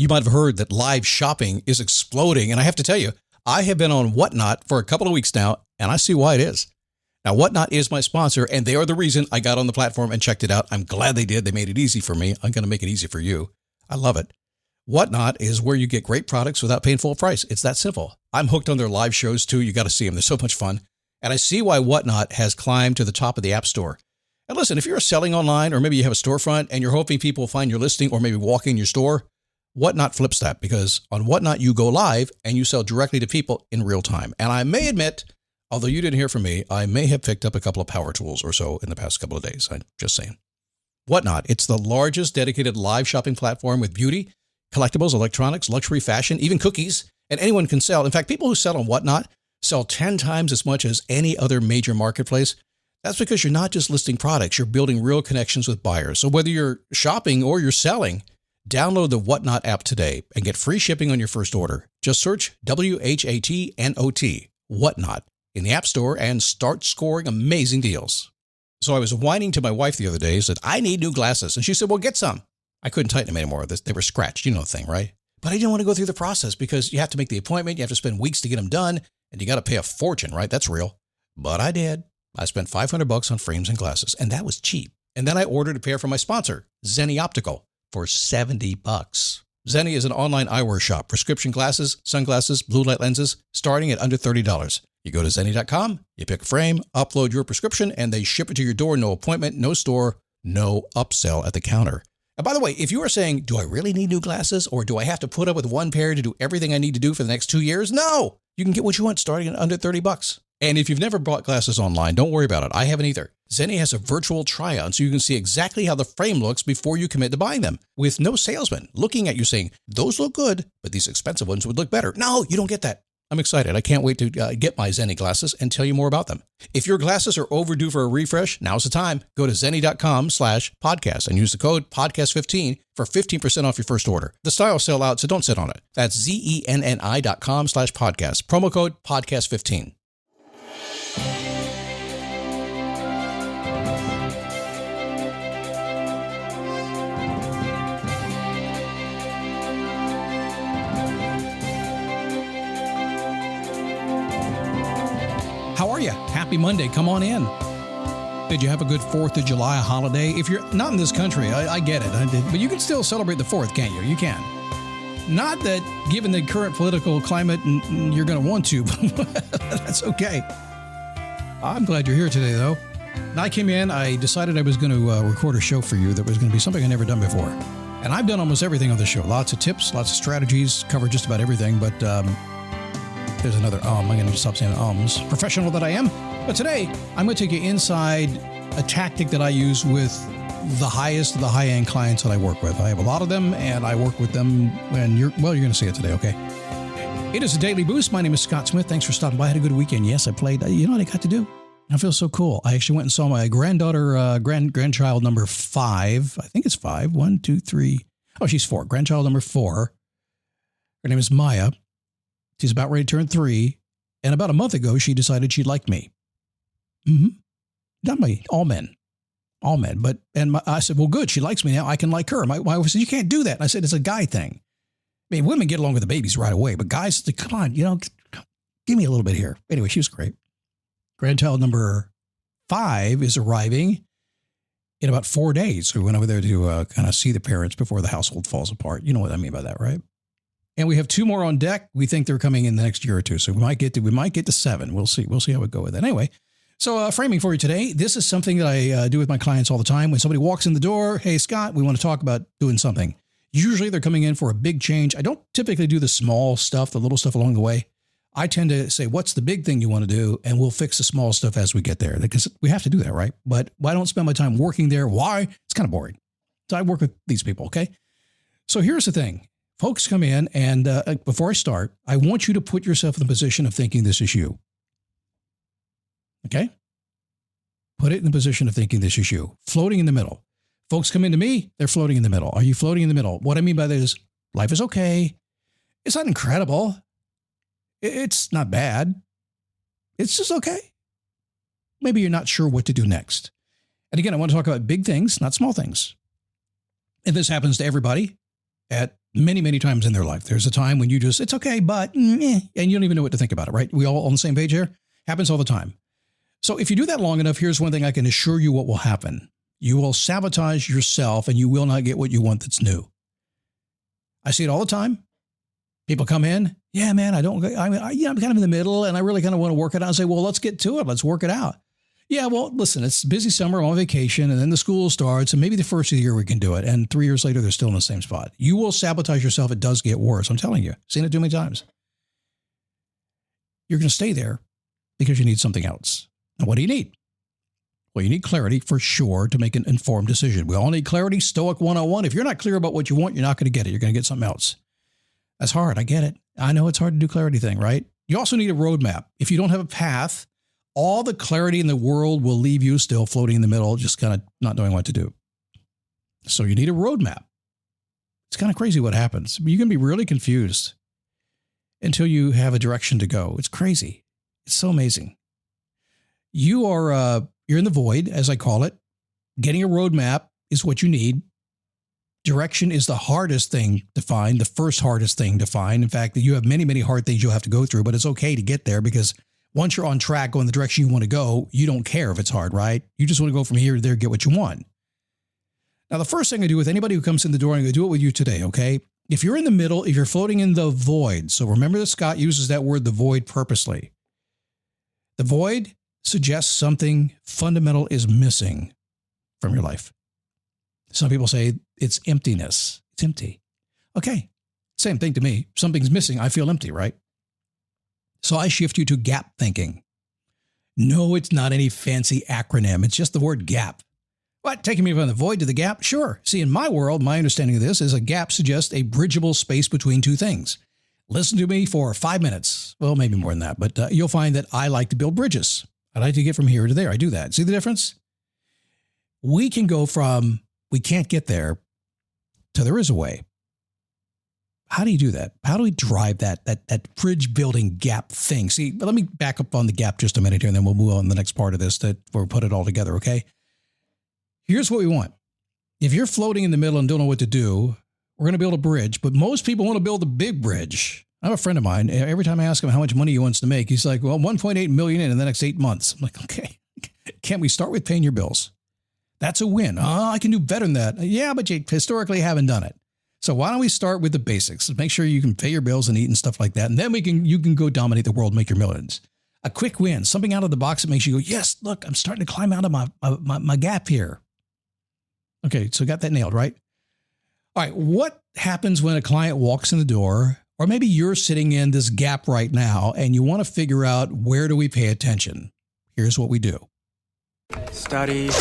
You might have heard that live shopping is exploding. And I have to tell you, I have been on Whatnot for a couple of weeks now, and I see why it is. Now, Whatnot is my sponsor, and they are the reason I got on the platform and checked it out. I'm glad they did. They made it easy for me. I'm going to make it easy for you. I love it. Whatnot is where you get great products without paying full price. It's that simple. I'm hooked on their live shows, too. You got to see them. They're so much fun. And I see why Whatnot has climbed to the top of the App Store. And listen, if you're selling online, or maybe you have a storefront and you're hoping people will find your listing or maybe walk in your store, Whatnot flips that, because on Whatnot, you go live and you sell directly to people in real time. And I may admit, although you didn't hear from me, I may have picked up a couple of power tools or so in the past couple of days. I'm just saying. Whatnot, it's the largest dedicated live shopping platform with beauty, collectibles, electronics, luxury, fashion, even cookies, and anyone can sell. In fact, people who sell on Whatnot sell 10 times as much as any other major marketplace. That's because you're not just listing products, you're building real connections with buyers. So whether you're shopping or you're selling, download the Whatnot app today and get free shipping on your first order. Just search WHATNOT, Whatnot, in the App Store and start scoring amazing deals. So I was whining to my wife the other day, said, I need new glasses. And she said, well, get some. I couldn't tighten them anymore. They were scratched. You know the thing, right? But I didn't want to go through the process because you have to make the appointment. You have to spend weeks to get them done. And you got to pay a fortune, right? That's real. But I did. I spent $500 on frames and glasses, and that was cheap. And then I ordered a pair from my sponsor, Zenni Optical, for $70. Zenni is an online eyewear shop, prescription glasses, sunglasses, blue light lenses, starting at under $30. You go to Zenni.com, you pick a frame, upload your prescription, and they ship it to your door. No appointment, no store, no upsell at the counter. And by the way, if you are saying, do I really need new glasses, or do I have to put up with one pair to do everything I need to do for the next 2 years? No, you can get what you want starting at under $30. And if you've never bought glasses online, don't worry about it. I haven't either. Zenni has a virtual try-on so you can see exactly how the frame looks before you commit to buying them, with no salesman looking at you saying, those look good, but these expensive ones would look better. No, you don't get that. I'm excited. I can't wait to get my Zenni glasses and tell you more about them. If your glasses are overdue for a refresh, now's the time. Go to Zenni.com/podcast and use the code podcast15 for 15% off your first order. The styles sell out, so don't sit on it. That's Zenni.com/podcast. Promo code podcast15. How are you? Happy Monday. Come on in. Did you have a good 4th of July holiday? If you're not in this country, I get it. But you can still celebrate the 4th, can't you? You can. Not that, given the current political climate, you're going to want to, but that's okay. I'm glad you're here today, though. I came in, I decided I was going to record a show for you that was going to be something I've never done before. And I've done almost everything on the show. Lots of tips, lots of strategies, cover just about everything, but there's another I'm going to stop saying ums. Professional that I am. But today, I'm going to take you inside a tactic that I use with the highest of the high-end clients that I work with. I have a lot of them, and I work with them, and you're going to see it today, okay? It is a Daily Boost. My name is Scott Smith. Thanks for stopping by. I had a good weekend. Yes, I played. You know what I got to do? I feel so cool. I actually went and saw my granddaughter, grandchild number 5. I think it's 5. 1, 2, 3. Oh, she's 4. Grandchild number 4. Her name is Maya. She's about ready to turn 3. And about a month ago, she decided she liked me. Not me. All men. But I said, well, good. She likes me now. I can like her. My wife said, you can't do that. And I said, it's a guy thing. I mean, women get along with the babies right away, but guys, come on, give me a little bit here. Anyway, she was great. Grandchild number 5 is arriving in about 4 days. We went over there to kind of see the parents before the household falls apart. You know what I mean by that, right? And we have 2 more on deck. We think they're coming in the next year or 2. So we might get to 7. We'll see. We'll see how we go with that. Anyway, so framing for you today. This is something that I do with my clients all the time. When somebody walks in the door, hey, Scott, we want to talk about doing something. Usually they're coming in for a big change. I don't typically do the small stuff, the little stuff along the way. I tend to say, what's the big thing you want to do? And we'll fix the small stuff as we get there, because we have to do that, right? But I don't spend my time working there. Why? It's kind of boring. So I work with these people, okay? So here's the thing. Folks come in, and before I start, I want you to put yourself in the position of thinking this is you. Okay? Put it in the position of thinking this is you. Floating in the middle. Folks come into me, they're floating in the middle. Are you floating in the middle? What I mean by that is life is okay. It's not incredible. It's not bad. It's just okay. Maybe you're not sure what to do next. And again, I want to talk about big things, not small things. And this happens to everybody at Many, many times in their life. There's a time when you just, it's okay, but, and you don't even know what to think about it, right? We all on the same page here? Happens all the time. So if you do that long enough, here's one thing I can assure you what will happen. You will sabotage yourself and you will not get what you want that's new. I see it all the time. People come in, yeah, man, I'm kind of in the middle and I really kind of want to work it out. I say, well, let's get to it. Let's work it out. Yeah, well, listen, it's busy summer, I'm on vacation, and then the school starts, and maybe the first of the year we can do it. And 3 years later, they're still in the same spot. You will sabotage yourself. It does get worse. I'm telling you. Seen it too many times. You're going to stay there because you need something else. And what do you need? Well, you need clarity for sure to make an informed decision. We all need clarity. Stoic 101. If you're not clear about what you want, you're not going to get it. You're going to get something else. That's hard. I get it. I know it's hard to do clarity thing, right? You also need a roadmap. If you don't have a path, all the clarity in the world will leave you still floating in the middle, just kind of not knowing what to do. So you need a roadmap. It's kind of crazy what happens. You can be really confused until you have a direction to go. It's crazy. It's so amazing. You're in the void, as I call it. Getting a roadmap is what you need. Direction is the hardest thing to find, the first hardest thing to find. In fact, you have many, many hard things you'll have to go through, but it's okay to get there because once you're on track, going the direction you want to go, you don't care if it's hard, right? You just want to go from here to there, get what you want. Now, the first thing I do with anybody who comes in the door, I'm going to do it with you today, okay? If you're in the middle, if you're floating in the void, so remember that Scott uses that word, the void, purposely. The void suggests something fundamental is missing from your life. Some people say it's emptiness. It's empty. Okay, same thing to me. Something's missing. I feel empty, right? So I shift you to gap thinking. No, it's not any fancy acronym. It's just the word gap. What, taking me from the void to the gap? Sure. See, in my world, my understanding of this is a gap suggests a bridgeable space between two things. Listen to me for 5 minutes. Well, maybe more than that, but you'll find that I like to build bridges. I like to get from here to there. I do that. See the difference? We can go from we can't get there to there is a way. How do you do that? How do we drive that bridge building gap thing? See, let me back up on the gap just a minute here, and then we'll move on to the next part of this where we'll put it all together, okay? Here's what we want. If you're floating in the middle and don't know what to do, we're going to build a bridge, but most people want to build a big bridge. I have a friend of mine. Every time I ask him how much money he wants to make, he's like, well, 1.8 million in the next 8 months. I'm like, okay, can't we start with paying your bills? That's a win. I can do better than that. Yeah, but you historically haven't done it. So why don't we start with the basics? Make sure you can pay your bills and eat and stuff like that. And then you can go dominate the world, make your millions. A quick win, something out of the box that makes you go, yes, look, I'm starting to climb out of my gap here. Okay, so got that nailed, right? All right, what happens when a client walks in the door, or maybe you're sitting in this gap right now and you want to figure out where do we pay attention? Here's what we do. Study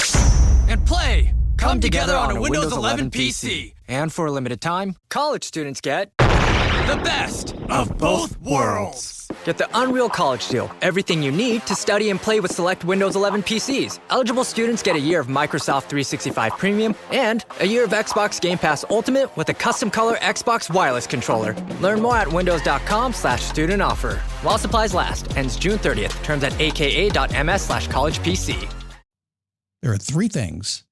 and play. Come together on a Windows 11 PC. And for a limited time, college students get the best of both worlds. Get the Unreal College Deal. Everything you need to study and play with select Windows 11 PCs. Eligible students get a year of Microsoft 365 Premium and a year of Xbox Game Pass Ultimate with a custom color Xbox wireless controller. Learn more at windows.com/student offer. While supplies last. Ends June 30th. Terms at aka.ms/collegepc. There are 3 things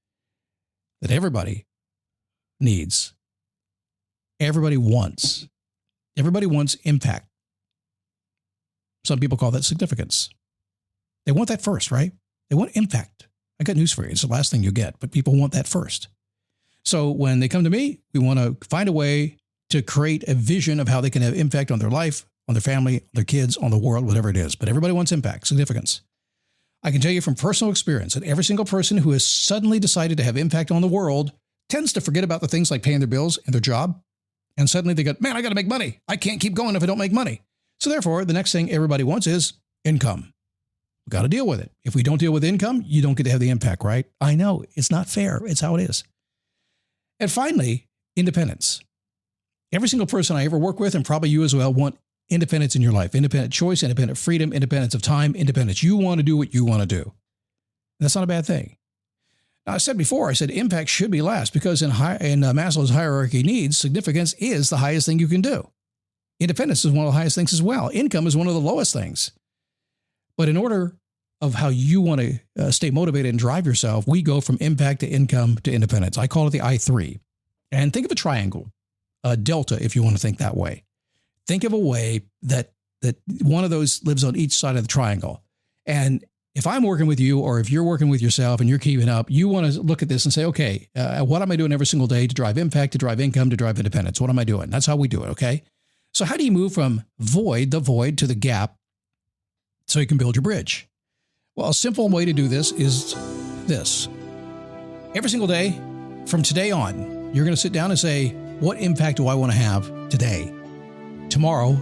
that everybody needs. Everybody wants. Everybody wants impact. Some people call that significance. They want that first, right? They want impact. I got news for you. It's the last thing you get, but people want that first. So when they come to me, we want to find a way to create a vision of how they can have impact on their life, on their family, on their kids, on the world, whatever it is. But everybody wants impact, significance. I can tell you from personal experience that every single person who has suddenly decided to have impact on the world tends to forget about the things like paying their bills and their job. And suddenly they go, man, I got to make money. I can't keep going if I don't make money. So therefore, the next thing everybody wants is income. We've got to deal with it. If we don't deal with income, you don't get to have the impact, right? I know it's not fair. It's how it is. And finally, independence. Every single person I ever work with, and probably you as well, want independence in your life, independent choice, independent freedom, independence of time, independence. You want to do what you want to do. And that's not a bad thing. Now, I said before, impact should be last because in Maslow's hierarchy of needs, significance is the highest thing you can do. Independence is one of the highest things as well. Income is one of the lowest things. But in order of how you want to stay motivated and drive yourself, we go from impact to income to independence. I call it the I3. And think of a triangle. delta, if you want to think that way. Think of a way that one of those lives on each side of the triangle. And if I'm working with you, or if you're working with yourself and you're keeping up, you want to look at this and say, okay, what am I doing every single day to drive impact, to drive income, to drive independence? What am I doing? That's how we do it, okay? So how do you move from the void to the gap so you can build your bridge? Well, a simple way to do this is this. Every single day from today on, you're going to sit down and say, what impact do I want to have today, tomorrow,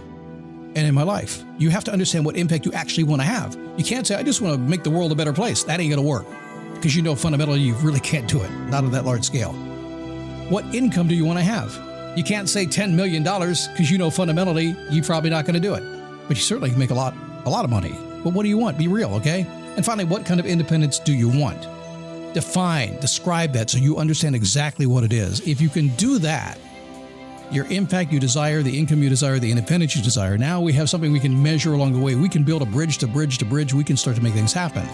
and in my life? You have to understand what impact you actually want to have. You can't say, I just want to make the world a better place. That ain't going to work, because you know fundamentally you really can't do it, not on that large scale. What income do you want to have? You can't say $10 million, because you know fundamentally you're probably not going to do it. But you certainly can make a lot of money. But what do you want? Be real, okay? And finally, what kind of independence do you want? Describe that so you understand exactly what it is. If you can do that, your impact you desire, the income you desire, the independence you desire, now we have something we can measure along the way. We can build a bridge to bridge to bridge. We can start to make things happen.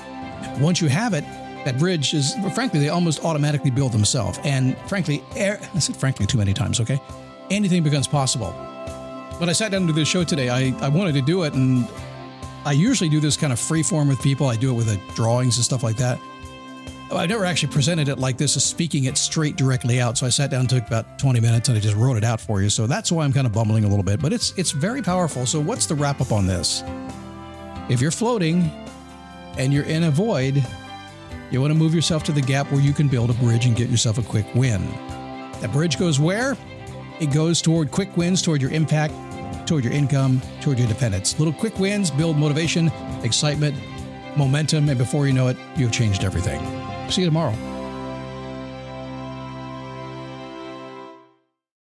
Once you have it, that bridge is, frankly, they almost automatically build themselves. And frankly, I said frankly too many times, okay? Anything becomes possible. When I sat down to do this show today, I wanted to do it, and I usually do this kind of free form with people. I do it with drawings and stuff like that. I've never actually presented it like this, as speaking it straight directly out. So I sat down, took about 20 minutes, and I just wrote it out for you. So that's why I'm kind of bumbling a little bit, but it's very powerful. So what's the wrap up on this? If you're floating and you're in a void, you want to move yourself to the gap where you can build a bridge and get yourself a quick win. That bridge goes where? It goes toward quick wins, toward your impact, toward your income, toward your independence. Little quick wins build motivation, excitement, momentum, and before you know it, you've changed everything. See you tomorrow.